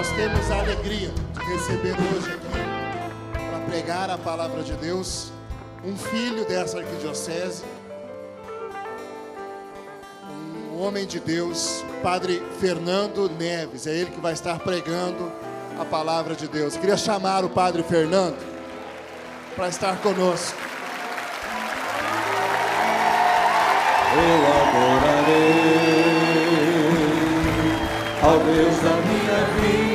Nós temos a alegria de receber hoje aqui, para pregar a palavra de Deus, um filho dessa arquidiocese, um homem de Deus, Padre Fernando Neves. É ele que vai estar pregando a palavra de Deus. Queria chamar o Padre Fernando para estar conosco. Eu adorarei ao Deus da minha vida,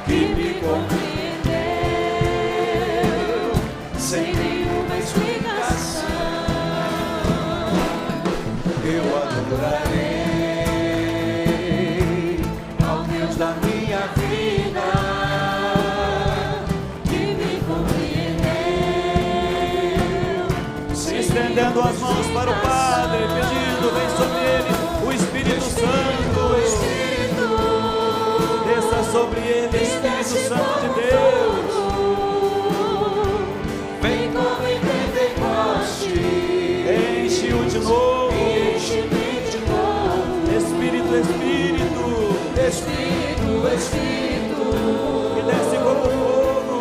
que me compreendeu sem nenhuma explicação. Eu adorarei ao Deus da minha vida, que me compreendeu, se estendendo as mãos para o Padre, pedindo: vem sobre ele o Espírito Santo, desça sobre ele, Espírito Santo de Deus, vem como em Pentecoste, enche-o de novo, Espírito, Espírito,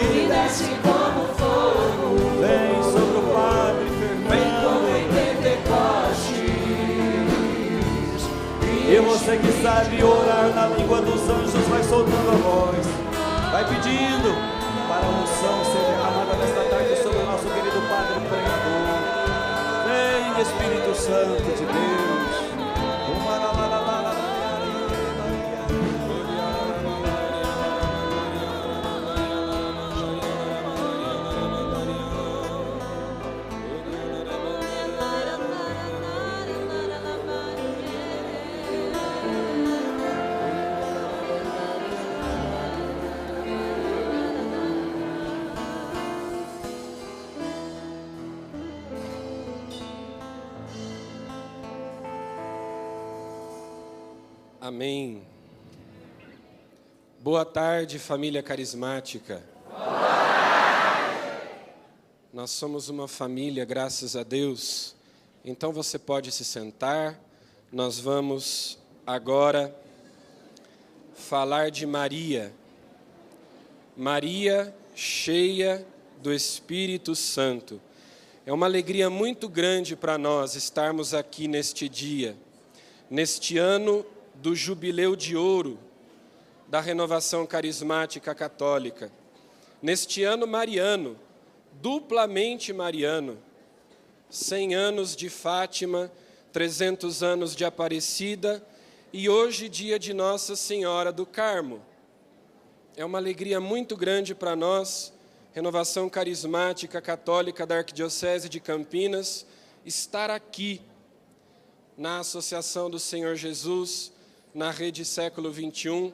que desce como fogo, vem sobre o Padre Fernando, vem como em Pentecoste. E você que sabe orar na língua dos anjos, vai soltando a voz, vai pedindo para a unção ser derramada nesta tarde sobre o nosso querido Padre Pregador. Vem, Espírito Santo de Deus. Amém. Boa tarde, família carismática. Boa tarde. Nós somos uma família, graças a Deus. Então você pode se sentar. Nós vamos agora falar de Maria. Maria, cheia do Espírito Santo. É uma alegria muito grande para nós estarmos aqui neste dia, neste ano do Jubileu de Ouro da Renovação Carismática Católica. Neste ano mariano, duplamente mariano, 100 anos de Fátima, 300 anos de Aparecida e hoje dia de Nossa Senhora do Carmo. É uma alegria muito grande para nós, Renovação Carismática Católica da Arquidiocese de Campinas, estar aqui na Associação do Senhor Jesus, na Rede Século XXI,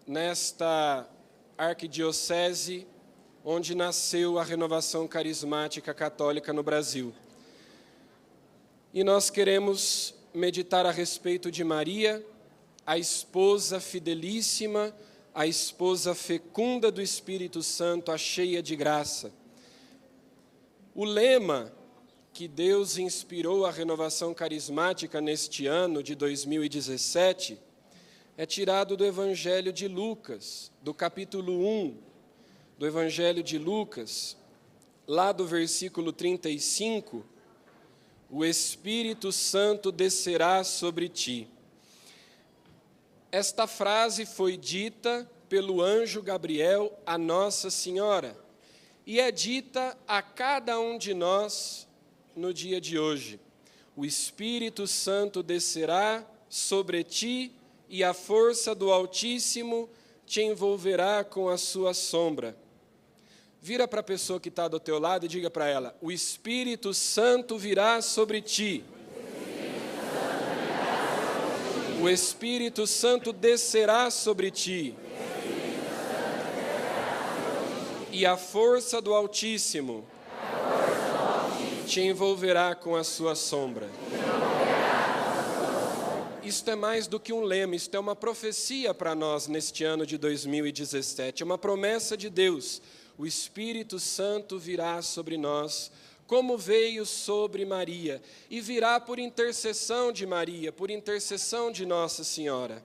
nesta arquidiocese onde nasceu a Renovação Carismática Católica no Brasil. E nós queremos meditar a respeito de Maria, a esposa fidelíssima, a esposa fecunda do Espírito Santo, a cheia de graça. O lema que Deus inspirou a Renovação Carismática neste ano de 2017, é tirado do Evangelho de Lucas, do capítulo 1 do Evangelho de Lucas, lá do versículo 35, o Espírito Santo descerá sobre ti. Esta frase foi dita pelo anjo Gabriel a Nossa Senhora, e é dita a cada um de nós no dia de hoje. O Espírito Santo descerá sobre ti e a força do Altíssimo te envolverá com a sua sombra. Vira para a pessoa que está do teu lado e diga para ela: o Espírito Santo virá sobre ti. O Espírito Santo descerá sobre ti. E a força do Altíssimo te envolverá com a sua sombra. Isto é mais do que um lema, isto é uma profecia para nós neste ano de 2017, é uma promessa de Deus. O Espírito Santo virá sobre nós, como veio sobre Maria, e virá por intercessão de Maria, por intercessão de Nossa Senhora.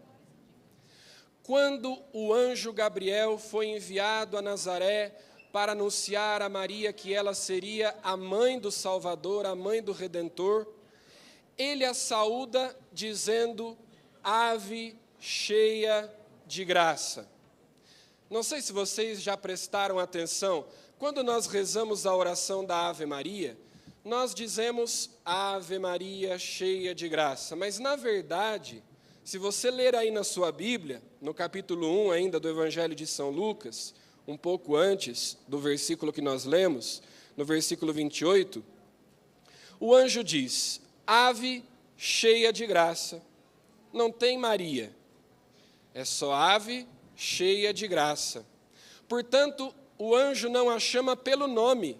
quando o anjo Gabriel foi enviado a Nazaré para anunciar a Maria que ela seria a mãe do Salvador, a mãe do Redentor, ele a saúda dizendo: ave cheia de graça. Não sei se vocês já prestaram atenção, quando nós rezamos a oração da Ave Maria, nós dizemos Ave Maria cheia de graça, mas na verdade, se você ler aí na sua Bíblia, no capítulo 1 ainda do Evangelho de São Lucas, um pouco antes do versículo que nós lemos, no versículo 28, o anjo diz: ave cheia de graça, não tem Maria, é só ave cheia de graça. Portanto, o anjo não a chama pelo nome,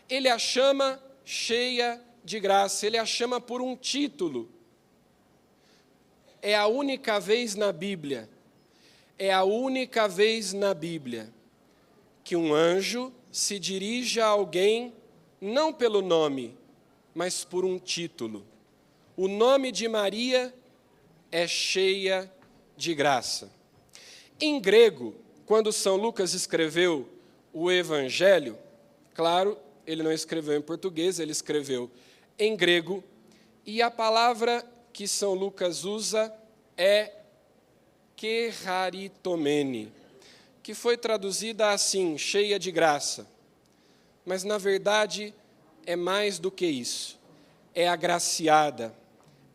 ele a chama cheia de graça, ele a chama por um título. É a única vez na Bíblia, que um anjo se dirige a alguém não pelo nome, mas por um título. O nome de Maria é cheia de graça. Em grego, quando São Lucas escreveu o Evangelho, claro, ele não escreveu em português, ele escreveu em grego, e a palavra que São Lucas usa é kecharitomene, que foi traduzida assim, cheia de graça. Mas, na verdade, é mais do que isso. É agraciada,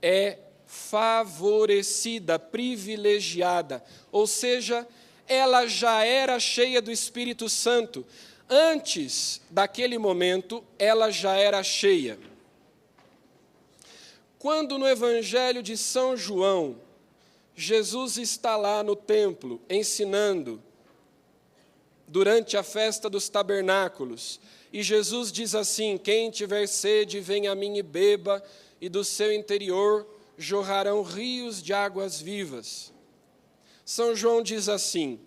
é favorecida, privilegiada. Ou seja, ela já era cheia do Espírito Santo. Antes daquele momento, ela já era cheia. Quando no Evangelho de São João, Jesus está lá no templo, ensinando, durante a festa dos tabernáculos, e Jesus diz assim: quem tiver sede, venha a mim e beba, e do seu interior jorrarão rios de águas vivas. São João diz assim: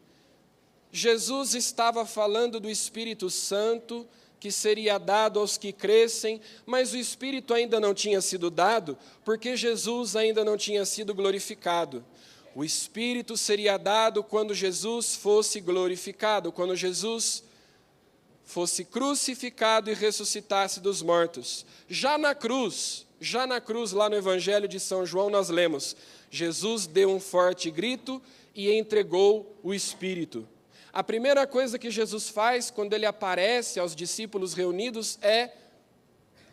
Jesus estava falando do Espírito Santo, que seria dado aos que crescem, mas o Espírito ainda não tinha sido dado, porque Jesus ainda não tinha sido glorificado. O Espírito seria dado quando Jesus fosse glorificado, quando Jesus fosse crucificado e ressuscitasse dos mortos. Já na cruz, lá no Evangelho de São João, nós lemos: Jesus deu um forte grito e entregou o Espírito. A primeira coisa que Jesus faz quando ele aparece aos discípulos reunidos é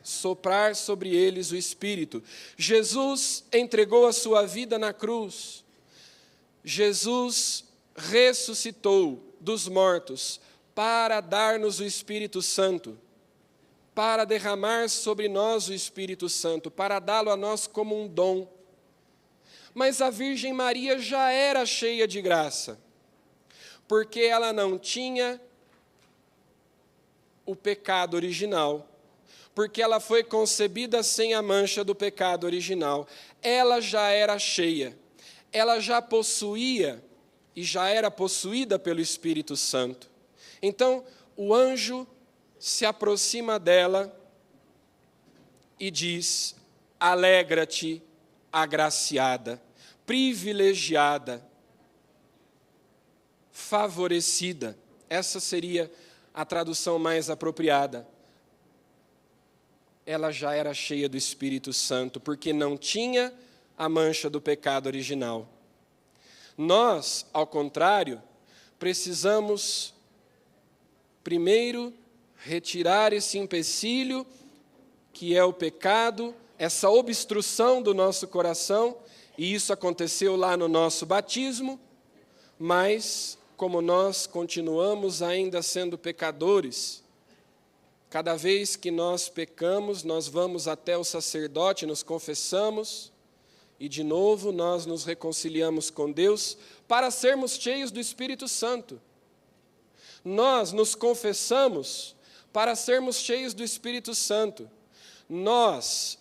soprar sobre eles o Espírito. Jesus entregou a sua vida na cruz. Jesus ressuscitou dos mortos para dar-nos o Espírito Santo, para derramar sobre nós o Espírito Santo, para dá-lo a nós como um dom. Mas a Virgem Maria já era cheia de graça, porque ela não tinha o pecado original, porque ela foi concebida sem a mancha do pecado original. Ela já era cheia, ela já possuía e já era possuída pelo Espírito Santo. Então, o anjo se aproxima dela e diz: alegra-te, agraciada, privilegiada, favorecida. Essa seria a tradução mais apropriada. Ela já era cheia do Espírito Santo, porque não tinha a mancha do pecado original. Nós, ao contrário, precisamos primeiro retirar esse empecilho, que é o pecado, essa obstrução do nosso coração, e isso aconteceu lá no nosso batismo, mas como nós continuamos ainda sendo pecadores, cada vez que nós pecamos, nós vamos até o sacerdote, nos confessamos, e de novo nós nos reconciliamos com Deus para sermos cheios do Espírito Santo. Nós nos confessamos para sermos cheios do Espírito Santo. Nós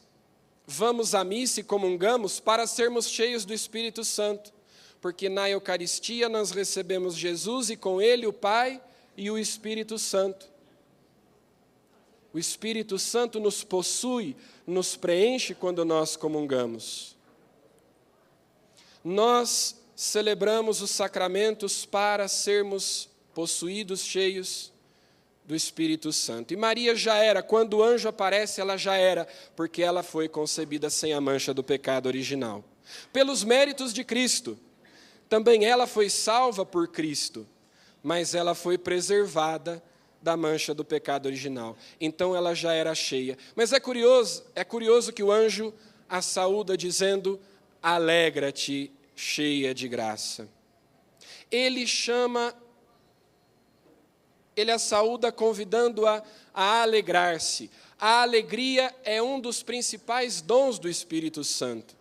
vamos à missa e comungamos para sermos cheios do Espírito Santo, porque na Eucaristia nós recebemos Jesus e com Ele o Pai e o Espírito Santo. O Espírito Santo nos possui, nos preenche quando nós comungamos. Nós celebramos os sacramentos para sermos possuídos, cheios do Espírito Santo. E Maria já era, quando o anjo aparece, ela já era, porque ela foi concebida sem a mancha do pecado original. Pelos méritos de Cristo, também ela foi salva por Cristo, mas ela foi preservada da mancha do pecado original. Então ela já era cheia. Mas é curioso que o anjo a saúda dizendo: alegra-te, cheia de graça. Ele a saúda convidando-a a alegrar-se. A alegria é um dos principais dons do Espírito Santo,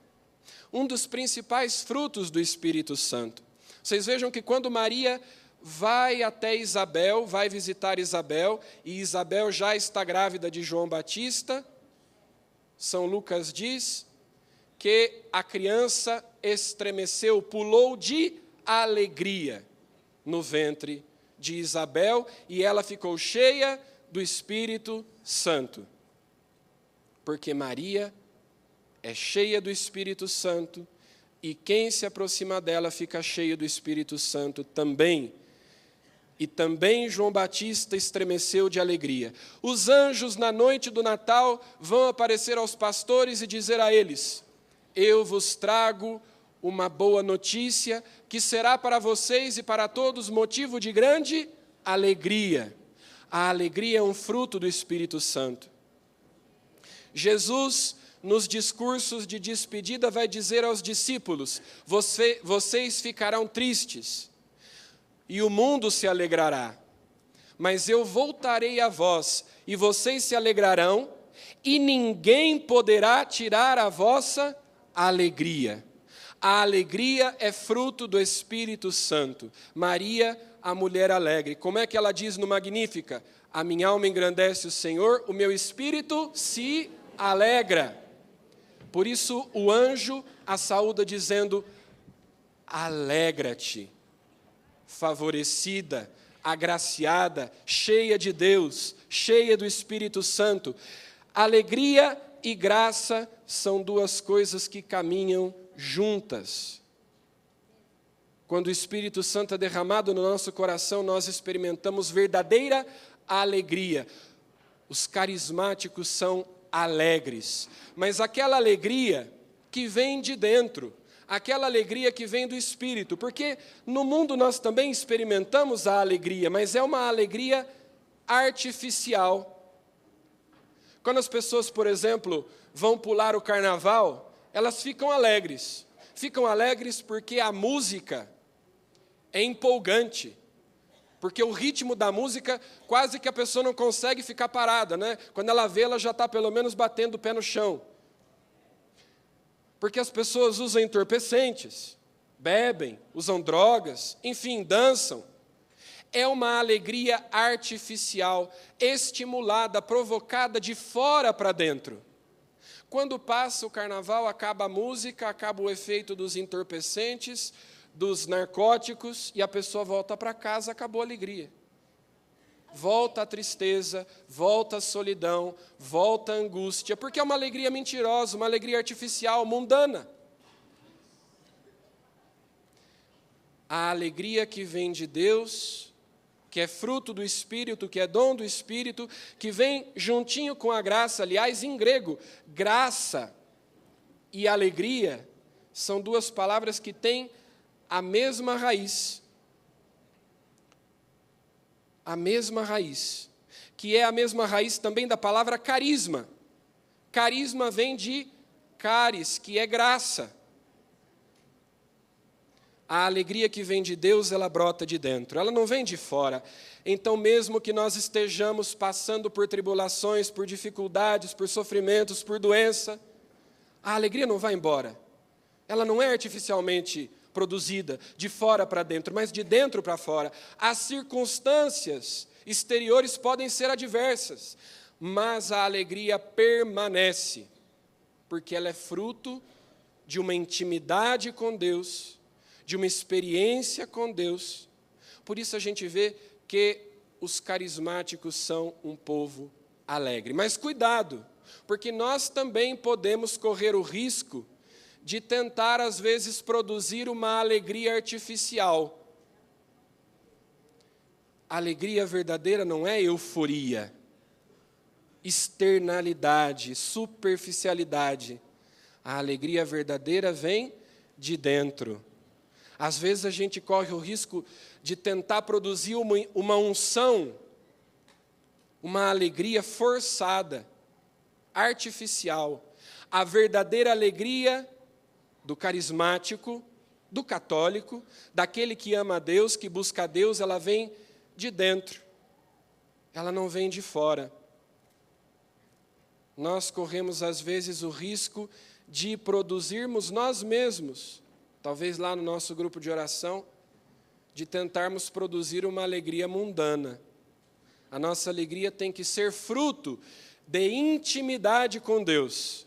um dos principais frutos do Espírito Santo. Vocês vejam que quando Maria vai até Isabel, vai visitar Isabel, e Isabel já está grávida de João Batista, São Lucas diz que a criança estremeceu, pulou de alegria no ventre de Isabel, e ela ficou cheia do Espírito Santo. Porque Maria é cheia do Espírito Santo, e quem se aproxima dela fica cheio do Espírito Santo também. E também João Batista estremeceu de alegria. Os anjos, na noite do Natal, vão aparecer aos pastores e dizer a eles: eu vos trago uma boa notícia, que será para vocês e para todos motivo de grande alegria. A alegria é um fruto do Espírito Santo. Jesus, nos discursos de despedida, vai dizer aos discípulos: vocês ficarão tristes, e o mundo se alegrará, mas eu voltarei a vós, e vocês se alegrarão, e ninguém poderá tirar a vossa alegria. A alegria é fruto do Espírito Santo. Maria, a mulher alegre. Como é que ela diz no Magnífica? A minha alma engrandece o Senhor, o meu espírito se alegra. Por isso o anjo a saúda dizendo: alegra-te, favorecida, agraciada, cheia de Deus, cheia do Espírito Santo. Alegria e graça são duas coisas que caminham juntas. Quando o Espírito Santo é derramado no nosso coração, nós experimentamos verdadeira alegria. Os carismáticos são alegres, mas aquela alegria que vem de dentro, aquela alegria que vem do Espírito, porque no mundo nós também experimentamos a alegria, mas é uma alegria artificial. Quando as pessoas, por exemplo, vão pular o carnaval, elas ficam alegres porque a música é empolgante, porque o ritmo da música, quase que a pessoa não consegue ficar parada, né? Quando ela vê, ela já está pelo menos batendo o pé no chão. Porque as pessoas usam entorpecentes, bebem, usam drogas, enfim, dançam. É uma alegria artificial, estimulada, provocada de fora para dentro. Quando passa o carnaval, acaba a música, acaba o efeito dos entorpecentes, dos narcóticos, e a pessoa volta para casa, acabou a alegria. Volta a tristeza, volta a solidão, volta a angústia, porque é uma alegria mentirosa, uma alegria artificial, mundana. A alegria que vem de Deus, que é fruto do Espírito, que é dom do Espírito, que vem juntinho com a graça. Aliás, em grego, graça e alegria são duas palavras que têm a mesma raiz. A mesma raiz, que é a mesma raiz também da palavra carisma. Carisma vem de caris, que é graça. A alegria que vem de Deus, ela brota de dentro, ela não vem de fora. Então, mesmo que nós estejamos passando por tribulações, por dificuldades, por sofrimentos, por doença, a alegria não vai embora. Ela não é artificialmente produzida de fora para dentro, mas de dentro para fora. As circunstâncias exteriores podem ser adversas, mas a alegria permanece, porque ela é fruto de uma intimidade com Deus, de uma experiência com Deus. Por isso a gente vê que os carismáticos são um povo alegre. Mas cuidado, porque nós também podemos correr o risco de tentar, às vezes, produzir uma alegria artificial. A alegria verdadeira não é euforia, externalidade, superficialidade. A alegria verdadeira vem de dentro. Às vezes a gente corre o risco de tentar produzir uma unção, uma alegria forçada, artificial. A verdadeira alegria do carismático, do católico, daquele que ama a Deus, que busca a Deus, ela vem de dentro, ela não vem de fora. Nós corremos, às vezes, o risco de produzirmos nós mesmos, talvez lá no nosso grupo de oração, de tentarmos produzir uma alegria mundana. A nossa alegria tem que ser fruto de intimidade com Deus,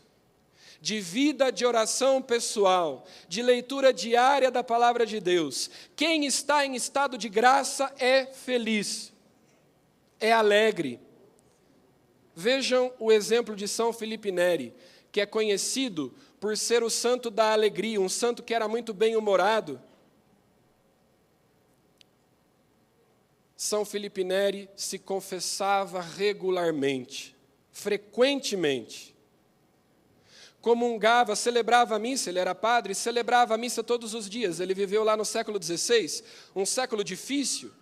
de vida de oração pessoal, de leitura diária da palavra de Deus. Quem está em estado de graça é feliz, é alegre. Vejam o exemplo de São Felipe Neri, que é conhecido por ser o santo da alegria, um santo que era muito bem-humorado. São Felipe Neri se confessava regularmente, frequentemente. Comungava, celebrava a missa, ele era padre, celebrava a missa todos os dias. Ele viveu lá no século XVI, um século difícil,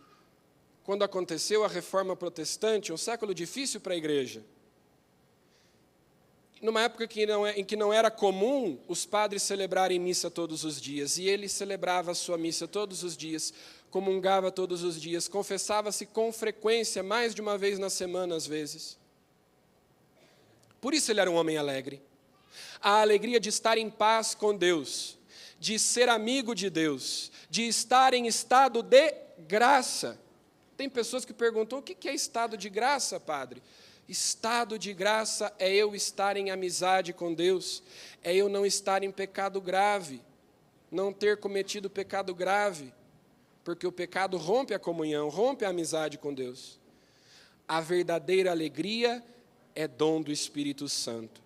quando aconteceu a Reforma Protestante, um século difícil para a igreja. Numa época em que não era comum os padres celebrarem missa todos os dias, e ele celebrava a sua missa todos os dias, comungava todos os dias, confessava-se com frequência, mais de uma vez na semana, às vezes. Por isso ele era um homem alegre. A alegria de estar em paz com Deus, de ser amigo de Deus, de estar em estado de graça. Tem pessoas que perguntam, o que é estado de graça, padre? Estado de graça é eu estar em amizade com Deus, é eu não estar em pecado grave, não ter cometido pecado grave, porque o pecado rompe a comunhão, rompe a amizade com Deus. A verdadeira alegria é dom do Espírito Santo,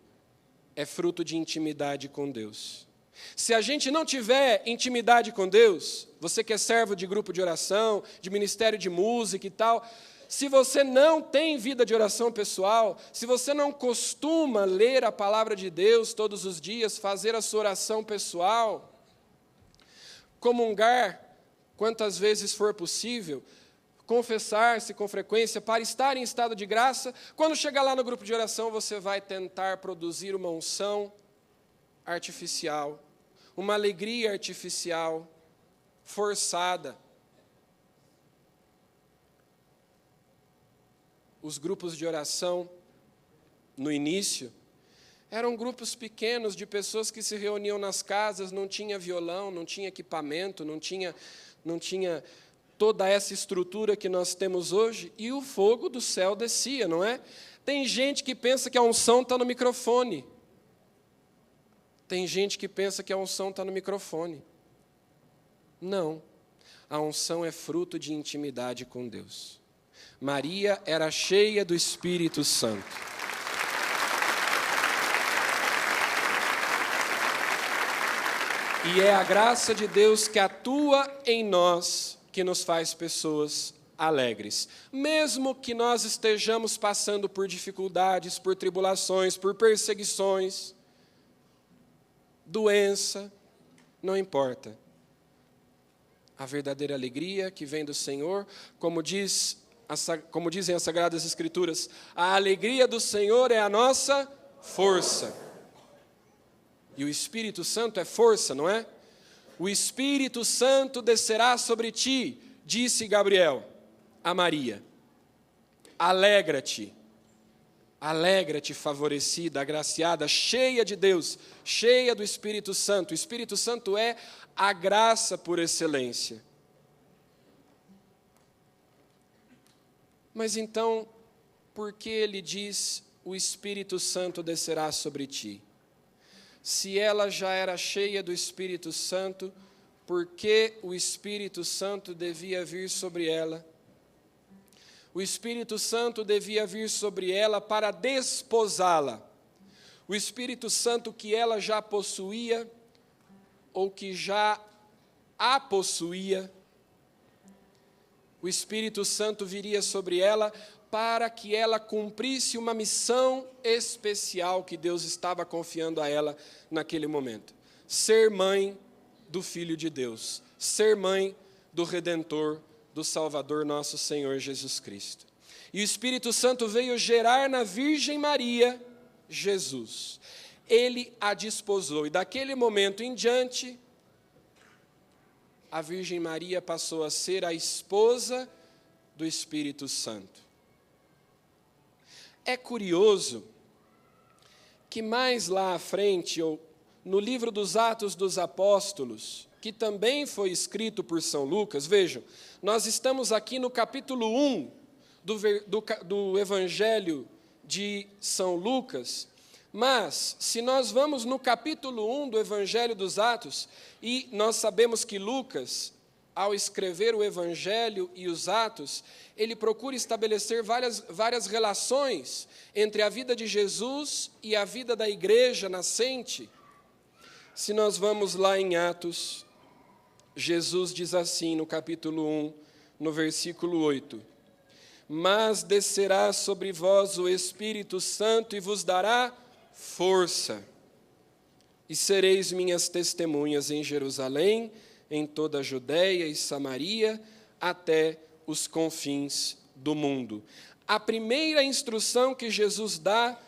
é fruto de intimidade com Deus. Se a gente não tiver intimidade com Deus, você que é servo de grupo de oração, de ministério de música e tal, se você não tem vida de oração pessoal, se você não costuma ler a palavra de Deus todos os dias, fazer a sua oração pessoal, comungar quantas vezes for possível, confessar-se com frequência para estar em estado de graça, quando chegar lá no grupo de oração, você vai tentar produzir uma unção artificial, uma alegria artificial, forçada. Os grupos de oração, no início, eram grupos pequenos de pessoas que se reuniam nas casas, não tinha violão, não tinha equipamento, não tinha toda essa estrutura que nós temos hoje, e o fogo do céu descia, não é? Tem gente que pensa que a unção está no microfone. Tem gente que pensa que a unção está no microfone. Não. A unção é fruto de intimidade com Deus. Maria era cheia do Espírito Santo. E é a graça de Deus que atua em nós, que nos faz pessoas alegres. Mesmo que nós estejamos passando por dificuldades, por tribulações, por perseguições, doença, não importa. A verdadeira alegria que vem do Senhor, como dizem as Sagradas Escrituras, a alegria do Senhor é a nossa força. E o Espírito Santo é força, não é? O Espírito Santo descerá sobre ti, disse Gabriel a Maria. Alegra-te, alegra-te, favorecida, agraciada, cheia de Deus, cheia do Espírito Santo. O Espírito Santo é a graça por excelência. Mas então, por que ele diz, o Espírito Santo descerá sobre ti? Se ela já era cheia do Espírito Santo, por que o Espírito Santo devia vir sobre ela? O Espírito Santo devia vir sobre ela para desposá-la. O Espírito Santo que ela já possuía ou que já a possuía, o Espírito Santo viria sobre ela para que ela cumprisse uma missão especial que Deus estava confiando a ela naquele momento. Ser mãe do Filho de Deus, ser mãe do Redentor, do Salvador nosso Senhor Jesus Cristo. E o Espírito Santo veio gerar na Virgem Maria Jesus. Ele a desposou, e daquele momento em diante, a Virgem Maria passou a ser a esposa do Espírito Santo. É curioso que mais lá à frente, ou no livro dos Atos dos Apóstolos, que também foi escrito por São Lucas, vejam, nós estamos aqui no capítulo 1 do Evangelho de São Lucas, mas, se nós vamos no capítulo 1 do Evangelho dos Atos, e nós sabemos que Lucas, ao escrever o Evangelho e os Atos, ele procura estabelecer várias relações entre a vida de Jesus e a vida da igreja nascente. Se nós vamos lá em Atos, Jesus diz assim no capítulo 1, no versículo 8: Mas descerá sobre vós o Espírito Santo e vos dará força, e sereis minhas testemunhas em Jerusalém, em toda a Judéia e Samaria, até os confins do mundo. A primeira instrução que Jesus dá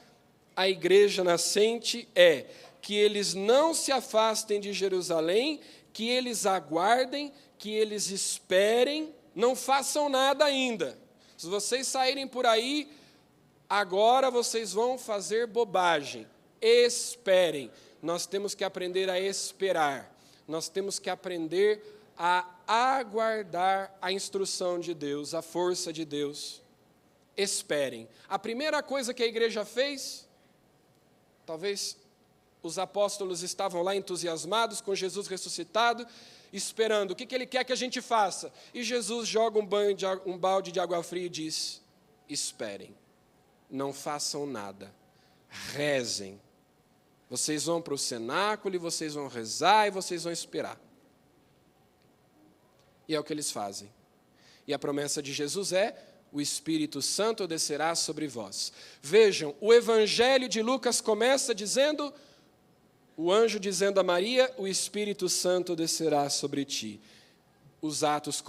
à igreja nascente é que eles não se afastem de Jerusalém, que eles aguardem, que eles esperem, não façam nada ainda. Se vocês saírem por aí, agora vocês vão fazer bobagem. Esperem. Nós temos que aprender a esperar. Nós temos que aprender a aguardar a instrução de Deus, a força de Deus. Esperem. A primeira coisa que a igreja fez, talvez os apóstolos estavam lá entusiasmados com Jesus ressuscitado, esperando. O que ele quer que a gente faça? E Jesus joga um balde de água fria e diz: esperem. Não façam nada. Rezem. Vocês vão para o cenáculo e vocês vão rezar e vocês vão esperar. E é o que eles fazem. E a promessa de Jesus é: o Espírito Santo descerá sobre vós. Vejam, o Evangelho de Lucas começa dizendo, o anjo dizendo a Maria: o Espírito Santo descerá sobre ti. Os Atos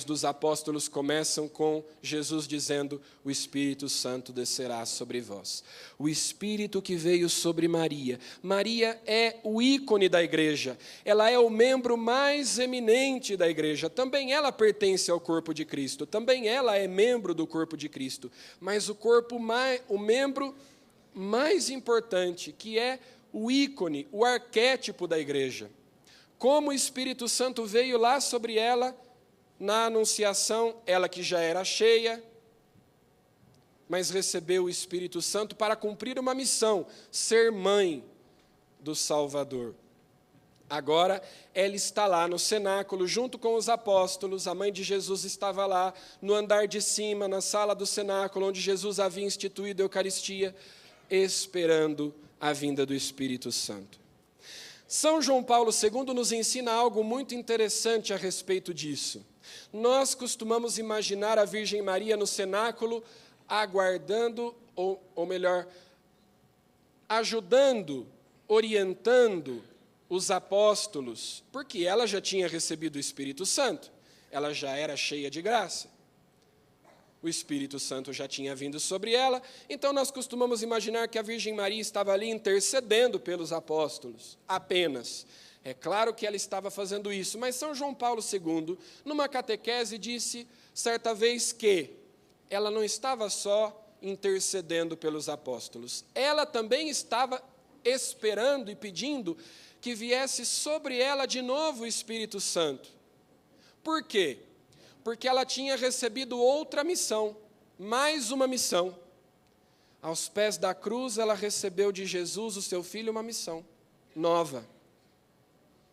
dos apóstolos começam com Jesus dizendo: o Espírito Santo descerá sobre vós. O Espírito que veio sobre Maria. Maria é o ícone da igreja. Ela é o membro mais eminente da igreja. Também ela pertence ao corpo de Cristo. Também ela é membro do corpo de Cristo. Mas o membro mais importante, que é o ícone, o arquétipo da igreja. Como o Espírito Santo veio lá sobre ela, na Anunciação, ela que já era cheia, mas recebeu o Espírito Santo para cumprir uma missão, ser mãe do Salvador. Agora, ela está lá no cenáculo, junto com os apóstolos, a mãe de Jesus estava lá, no andar de cima, na sala do cenáculo, onde Jesus havia instituído a Eucaristia, esperando a vinda do Espírito Santo. São João Paulo II nos ensina algo muito interessante a respeito disso. Nós costumamos imaginar a Virgem Maria no cenáculo, aguardando, ou melhor, ajudando, orientando os apóstolos, porque ela já tinha recebido o Espírito Santo, ela já era cheia de graça. O Espírito Santo já tinha vindo sobre ela, então nós costumamos imaginar que a Virgem Maria estava ali intercedendo pelos apóstolos, apenas. É claro que ela estava fazendo isso, mas São João Paulo II, numa catequese, disse certa vez que ela não estava só intercedendo pelos apóstolos, ela também estava esperando e pedindo que viesse sobre ela de novo o Espírito Santo. Por quê? Porque ela tinha recebido outra missão, mais uma missão. Aos pés da cruz, ela recebeu de Jesus, o seu filho, uma missão nova.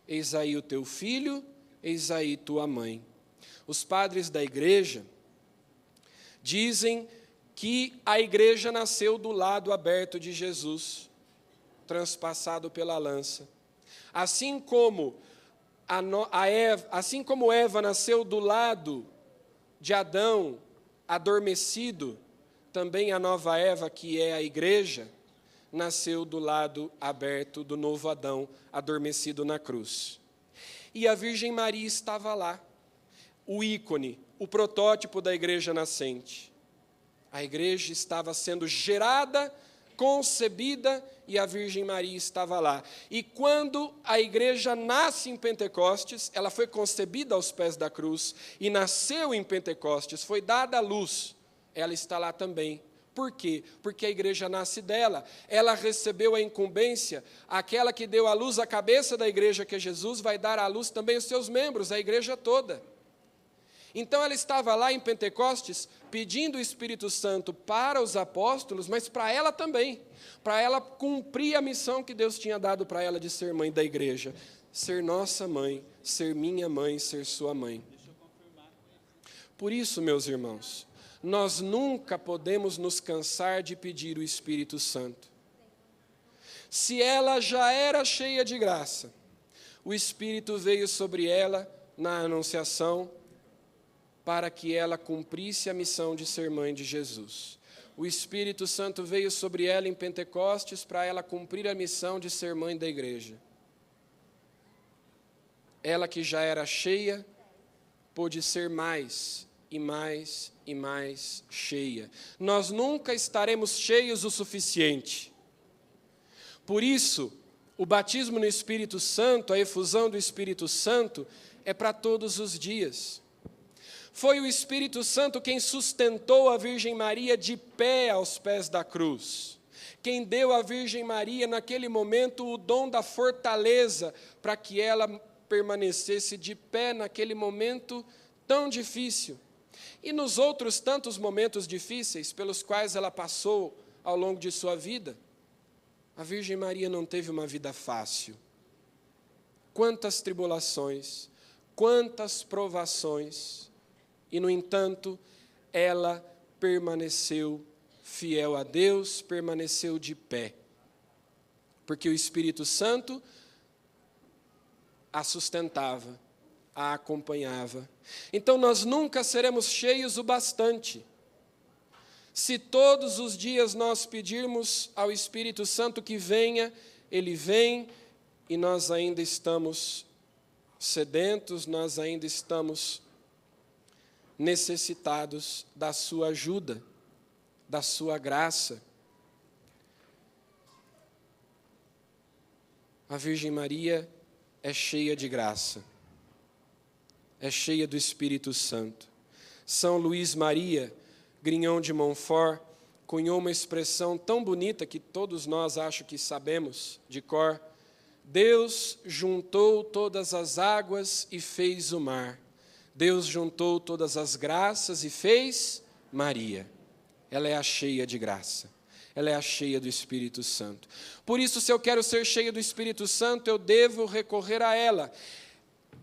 Eis aí o teu filho, eis aí tua mãe. Os padres da igreja dizem que a igreja nasceu do lado aberto de Jesus, transpassado pela lança. Assim como Eva nasceu do lado de Adão, adormecido, também a nova Eva, que é a igreja, nasceu do lado aberto do novo Adão, adormecido na cruz. E a Virgem Maria estava lá, o ícone, o protótipo da igreja nascente. A igreja estava sendo gerada, concebida, e a Virgem Maria estava lá. E quando a igreja nasce em Pentecostes, ela foi concebida aos pés da cruz, e nasceu em Pentecostes, foi dada à luz, ela está lá também. Por quê? Porque a igreja nasce dela. Ela recebeu a incumbência, aquela que deu à luz a cabeça da igreja, que é Jesus, vai dar à luz também os seus membros, a igreja toda. Então ela estava lá em Pentecostes, pedindo o Espírito Santo para os apóstolos, mas para ela também, para ela cumprir a missão que Deus tinha dado para ela de ser mãe da igreja, ser nossa mãe, ser minha mãe, ser sua mãe. Por isso, meus irmãos, nós nunca podemos nos cansar de pedir o Espírito Santo. Se ela já era cheia de graça, o Espírito veio sobre ela na anunciação, para que ela cumprisse a missão de ser mãe de Jesus. O Espírito Santo veio sobre ela em Pentecostes para ela cumprir a missão de ser mãe da igreja. Ela que já era cheia, pôde ser mais e mais e mais cheia. Nós nunca estaremos cheios o suficiente. Por isso, o batismo no Espírito Santo, a efusão do Espírito Santo, é para todos os dias. Foi o Espírito Santo quem sustentou a Virgem Maria de pé aos pés da cruz. Quem deu à Virgem Maria, naquele momento, o dom da fortaleza, para que ela permanecesse de pé naquele momento tão difícil. E nos outros tantos momentos difíceis pelos quais ela passou ao longo de sua vida, a Virgem Maria não teve uma vida fácil. Quantas tribulações, quantas provações, e, no entanto, ela permaneceu fiel a Deus, permaneceu de pé, porque o Espírito Santo a sustentava, a acompanhava. Então, nós nunca seremos cheios o bastante. Se todos os dias nós pedirmos ao Espírito Santo que venha, ele vem, e nós ainda estamos sedentos, nós ainda estamos necessitados da sua ajuda, da sua graça. A Virgem Maria é cheia de graça, é cheia do Espírito Santo. São Luís Maria Grignon de Montfort cunhou uma expressão tão bonita que todos nós acho que sabemos de cor: Deus juntou todas as águas e fez o mar. Deus juntou todas as graças e fez Maria. Ela é a cheia de graça. Ela é a cheia do Espírito Santo. Por isso, se eu quero ser cheia do Espírito Santo, eu devo recorrer a ela.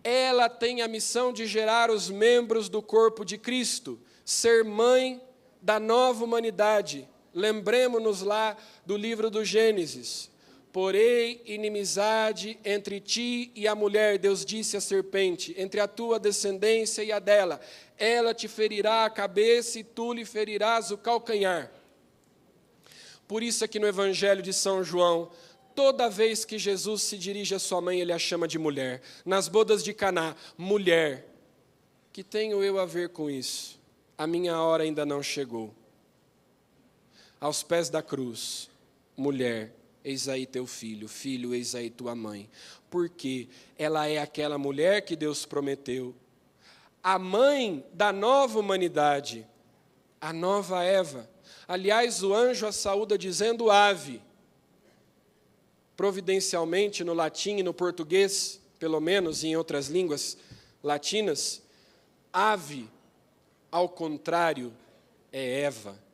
Ela tem a missão de gerar os membros do corpo de Cristo, ser mãe da nova humanidade. Lembremos-nos lá do livro do Gênesis. Porém, inimizade entre ti e a mulher, Deus disse à serpente, entre a tua descendência e a dela. Ela te ferirá a cabeça e tu lhe ferirás o calcanhar. Por isso aqui no Evangelho de São João, toda vez que Jesus se dirige à sua mãe, ele a chama de mulher. Nas bodas de Caná, mulher. Que tenho eu a ver com isso? A minha hora ainda não chegou. Aos pés da cruz, mulher. Eis aí teu filho, filho, eis aí tua mãe. Porque ela é aquela mulher que Deus prometeu. A mãe da nova humanidade, a nova Eva. Aliás, o anjo a saúda dizendo ave. Providencialmente, no latim e no português, pelo menos em outras línguas latinas, ave, ao contrário, é Eva.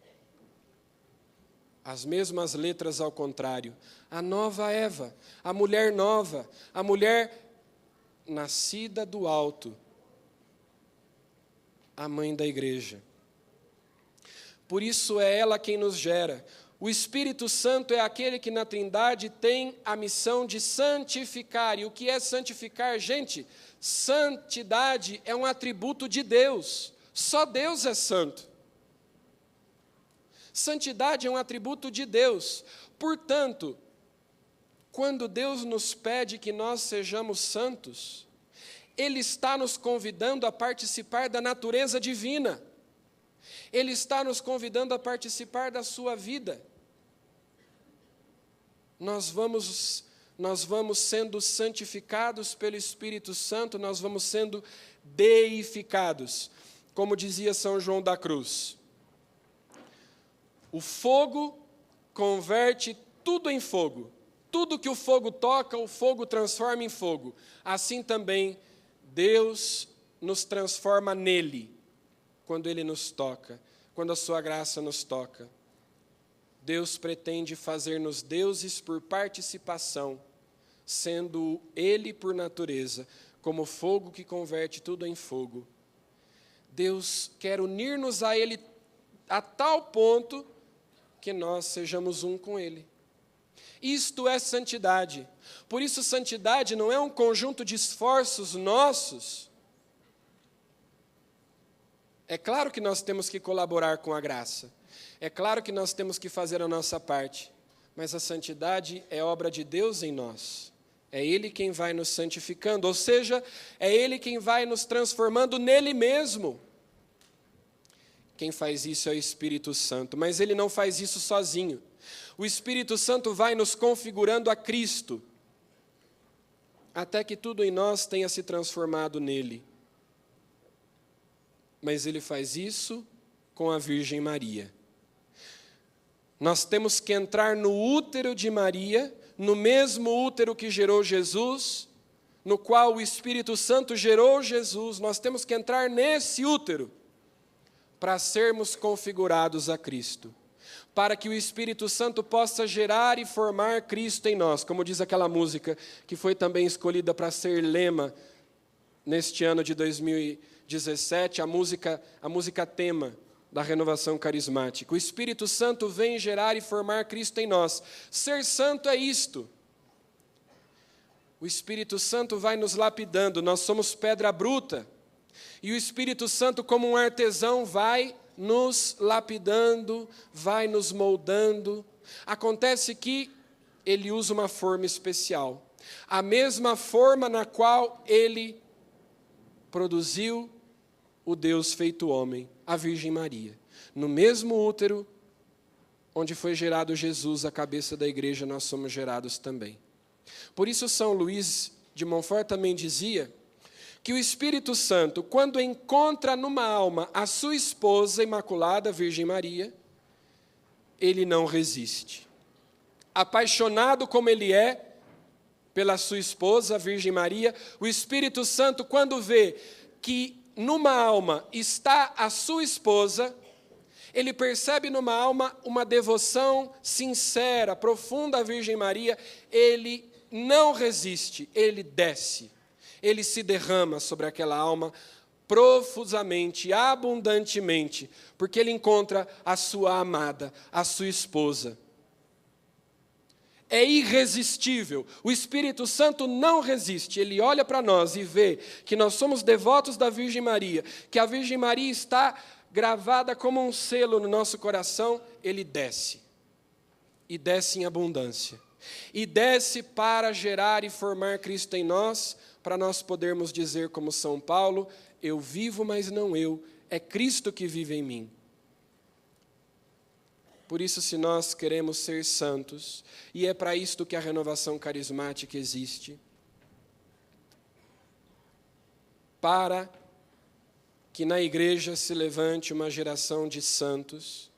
As mesmas letras ao contrário. A nova Eva, a mulher nova, a mulher nascida do alto, a mãe da igreja. Por isso é ela quem nos gera. O Espírito Santo é aquele que na Trindade tem a missão de santificar. E o que é santificar, gente? Santidade é um atributo de Deus. Só Deus é santo. Santidade é um atributo de Deus. Portanto, quando Deus nos pede que nós sejamos santos, Ele está nos convidando a participar da natureza divina. Ele está nos convidando a participar da sua vida. Nós vamos sendo santificados pelo Espírito Santo, nós vamos sendo deificados, como dizia São João da Cruz. O fogo converte tudo em fogo. Tudo que o fogo toca, o fogo transforma em fogo. Assim também, Deus nos transforma nele, quando Ele nos toca, quando a sua graça nos toca. Deus pretende fazer-nos deuses por participação, sendo Ele por natureza, como fogo que converte tudo em fogo. Deus quer unir-nos a Ele a tal ponto que nós sejamos um com Ele. Isto é santidade. Por isso, santidade não é um conjunto de esforços nossos. É claro que nós temos que colaborar com a graça. É claro que nós temos que fazer a nossa parte. Mas a santidade é obra de Deus em nós. É Ele quem vai nos santificando, ou seja, é Ele quem vai nos transformando nele mesmo. Quem faz isso é o Espírito Santo, mas Ele não faz isso sozinho. O Espírito Santo vai nos configurando a Cristo, até que tudo em nós tenha se transformado nele. Mas Ele faz isso com a Virgem Maria. Nós temos que entrar no útero de Maria, no mesmo útero que gerou Jesus, no qual o Espírito Santo gerou Jesus. Nós temos que entrar nesse útero para sermos configurados a Cristo, para que o Espírito Santo possa gerar e formar Cristo em nós, como diz aquela música que foi também escolhida para ser lema neste ano de 2017, a música tema da renovação carismática. O Espírito Santo vem gerar e formar Cristo em nós. Ser santo é isto. O Espírito Santo vai nos lapidando, nós somos pedra bruta, e o Espírito Santo, como um artesão, vai nos lapidando, vai nos moldando. Acontece que Ele usa uma forma especial, a mesma forma na qual Ele produziu o Deus feito homem, a Virgem Maria. No mesmo útero onde foi gerado Jesus, a cabeça da igreja, nós somos gerados também. Por isso São Luís de Montfort também dizia que o Espírito Santo, quando encontra numa alma a sua esposa imaculada, a Virgem Maria, ele não resiste. Apaixonado como ele é pela sua esposa, a Virgem Maria, o Espírito Santo, quando vê que numa alma está a sua esposa, ele percebe numa alma uma devoção sincera, profunda à Virgem Maria, ele não resiste, ele desce, ele se derrama sobre aquela alma profusamente, abundantemente, porque ele encontra a sua amada, a sua esposa. É irresistível. O Espírito Santo não resiste. Ele olha para nós e vê que nós somos devotos da Virgem Maria, que a Virgem Maria está gravada como um selo no nosso coração. Ele desce. E desce em abundância. E desce para gerar e formar Cristo em nós, para nós podermos dizer como São Paulo, eu vivo, mas não eu, é Cristo que vive em mim. Por isso, se nós queremos ser santos, e é para isto que a renovação carismática existe, para que na igreja se levante uma geração de santos.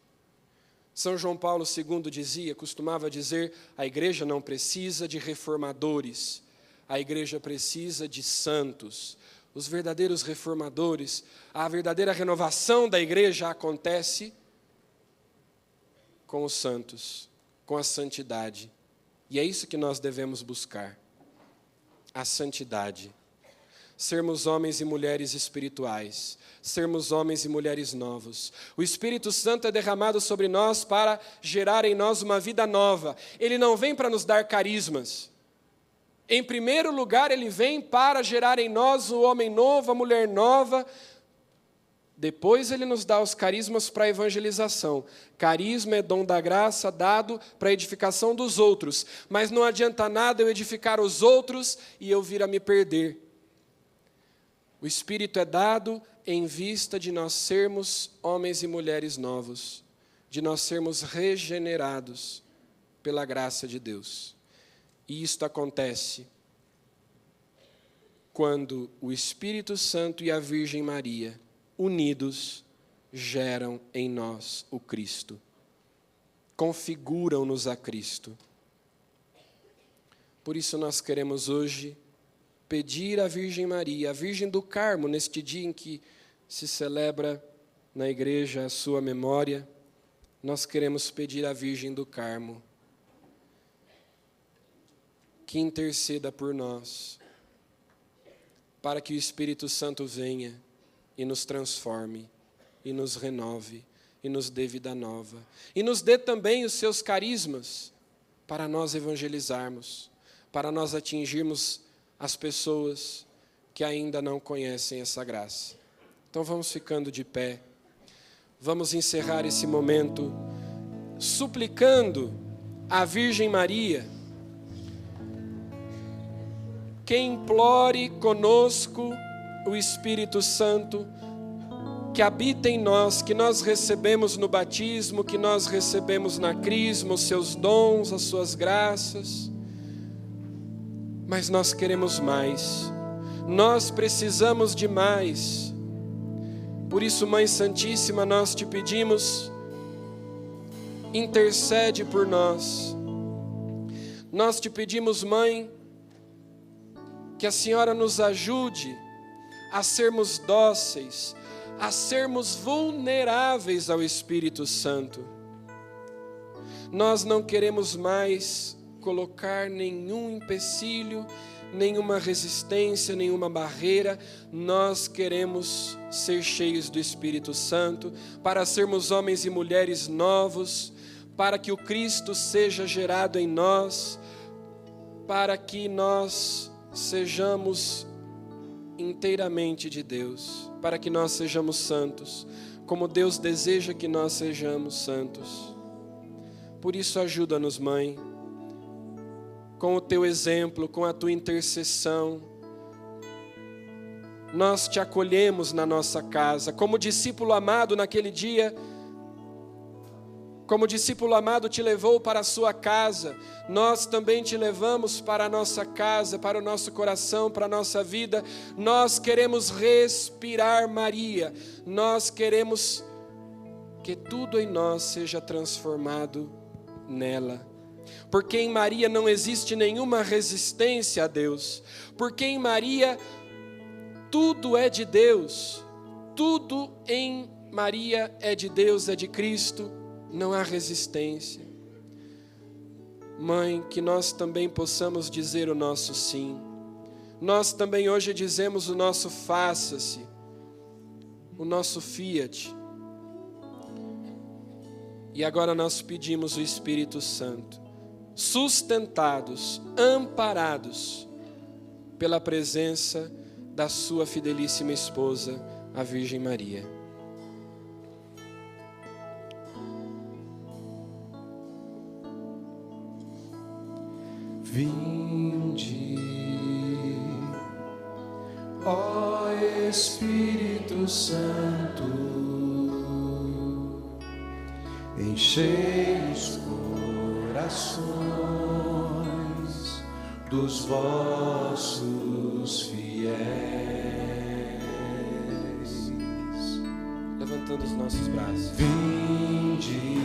São João Paulo II costumava dizer, a igreja não precisa de reformadores, a igreja precisa de santos. Os verdadeiros reformadores, a verdadeira renovação da igreja acontece com os santos, com a santidade. E é isso que nós devemos buscar, a santidade. Sermos homens e mulheres espirituais, sermos homens e mulheres novos. O Espírito Santo é derramado sobre nós para gerar em nós uma vida nova. Ele não vem para nos dar carismas. Em primeiro lugar, ele vem para gerar em nós o homem novo, a mulher nova. Depois ele nos dá os carismas para a evangelização. Carisma é dom da graça dado para a edificação dos outros. Mas não adianta nada eu edificar os outros e eu vir a me perder. O Espírito é dado em vista de nós sermos homens e mulheres novos, de nós sermos regenerados pela graça de Deus. E isto acontece quando o Espírito Santo e a Virgem Maria, unidos, geram em nós o Cristo. Configuram-nos a Cristo. Por isso nós queremos hoje pedir à Virgem Maria, a Virgem do Carmo, neste dia em que se celebra na igreja a sua memória, nós queremos pedir à Virgem do Carmo que interceda por nós, para que o Espírito Santo venha e nos transforme, e nos renove, e nos dê vida nova, e nos dê também os seus carismas, para nós evangelizarmos, para nós atingirmos as pessoas que ainda não conhecem essa graça. Então vamos ficando de pé, vamos encerrar esse momento suplicando à Virgem Maria que implore conosco o Espírito Santo que habita em nós, que nós recebemos no batismo, que nós recebemos na crisma, os seus dons, as suas graças. Mas nós queremos mais, nós precisamos de mais. Por isso, Mãe Santíssima, nós te pedimos, intercede por nós. Nós te pedimos, Mãe, que a Senhora nos ajude a sermos dóceis, a sermos vulneráveis ao Espírito Santo. Nós não queremos mais colocar nenhum empecilho, nenhuma resistência, nenhuma barreira. Nós queremos ser cheios do Espírito Santo, para sermos homens e mulheres novos, para que o Cristo seja gerado em nós, para que nós sejamos inteiramente de Deus, para que nós sejamos santos, como Deus deseja que nós sejamos santos. Por isso ajuda-nos, Mãe, com o teu exemplo, com a tua intercessão. Nós te acolhemos na nossa casa, como discípulo amado naquele dia, como o discípulo amado te levou para a sua casa, nós também te levamos para a nossa casa, para o nosso coração, para a nossa vida. Nós queremos respirar Maria, nós queremos que tudo em nós seja transformado nela. Porque em Maria não existe nenhuma resistência a Deus, porque em Maria tudo é de Deus, tudo em Maria é de Deus, é de Cristo. Não há resistência. Mãe, que nós também possamos dizer o nosso sim. Nós também hoje dizemos o nosso faça-se, o nosso fiat. E agora nós pedimos o Espírito Santo, sustentados, amparados pela presença da sua fidelíssima esposa, a Virgem Maria. Vinde, ó Espírito Santo, enchei os corações dos vossos fiéis. Levantando os nossos braços. Vinde,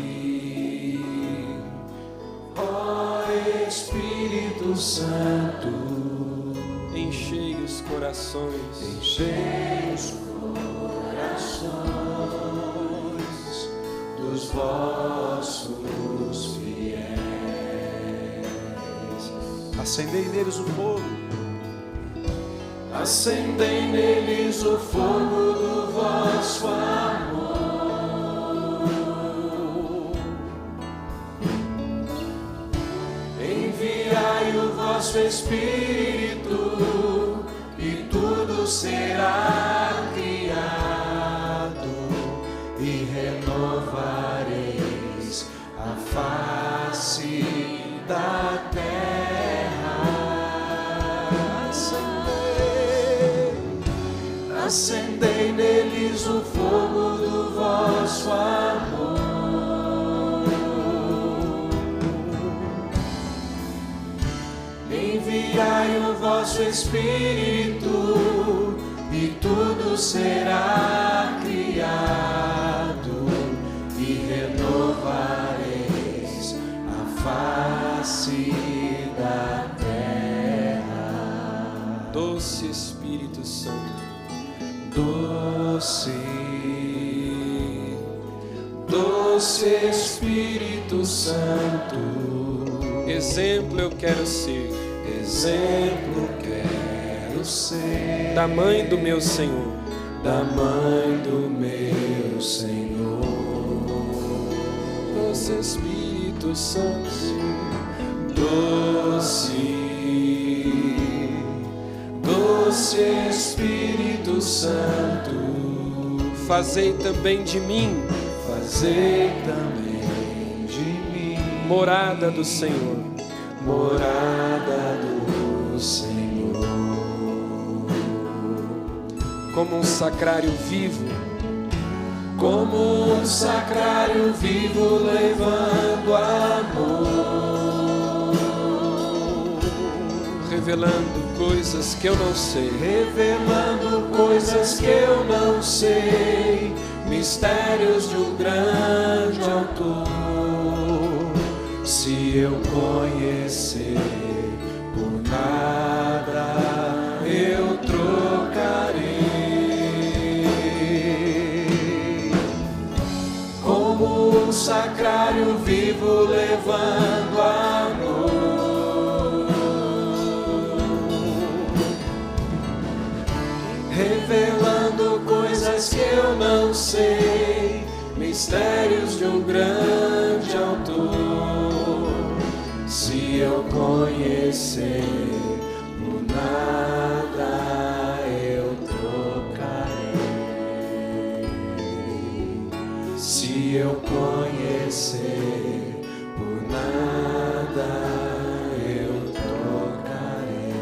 ó Espírito Santo, Enchei os corações, enchei os corações dos vossos fiéis. Acendei neles o fogo, acendei neles o fogo do vosso vosso amor. Enviai o vosso Espírito e tudo será criado e renovareis a face da terra. Acendei neles o fogo do vosso amor. Enviai o vosso Espírito e tudo será criado e renovareis a face da terra. Doce Espírito Santo, doce, doce Espírito Santo, exemplo eu quero ser exemplo quero ser da mãe do meu Senhor, da mãe do meu Senhor. Doce Espírito Santo, doce, doce Espírito Santo, fazei também de mim fazei também de mim morada do Senhor, morada do Senhor, como um sacrário vivo, como um sacrário vivo levando amor, revelando coisas que eu não sei, revelando coisas que eu não sei, mistérios de um grande autor. Se eu conhecer, por nada eu trocarei. Como um sacrário vivo levando amor, revelando coisas que eu não sei, mistérios de um grande autor. Se eu conhecer, por nada eu trocarei. Se eu conhecer, por nada eu trocarei.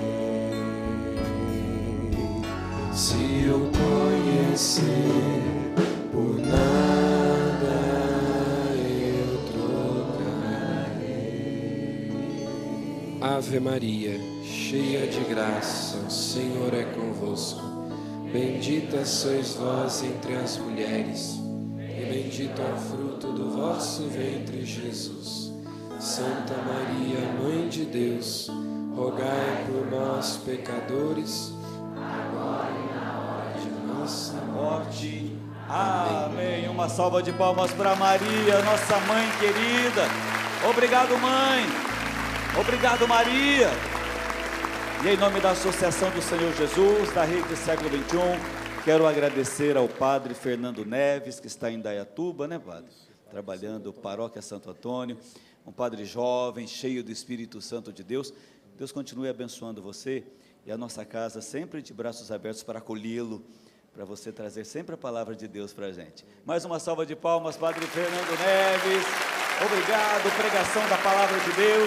Se eu conhecer, por nada eu trocarei. Ave Maria, cheia de graça, o Senhor é convosco. Bendita sois vós entre as mulheres, e bendito é o fruto do vosso ventre, Jesus. Santa Maria, Mãe de Deus, rogai por nós, pecadores, agora e na hora de nossa morte. Amém. Uma salva de palmas para Maria, nossa mãe querida. Obrigado, mãe. Obrigado, Maria. E em nome da Associação do Senhor Jesus, da Rede Século XXI, quero agradecer ao Padre Fernando Neves, que está em Dayatuba, né, Padre? Trabalhando Paróquia Santo Antônio, um padre jovem, cheio do Espírito Santo de Deus. Deus continue abençoando você e a nossa casa sempre de braços abertos para acolhê-lo, para você trazer sempre a palavra de Deus para a gente. Mais uma salva de palmas, Padre Fernando Neves. Obrigado, pregação da palavra de Deus.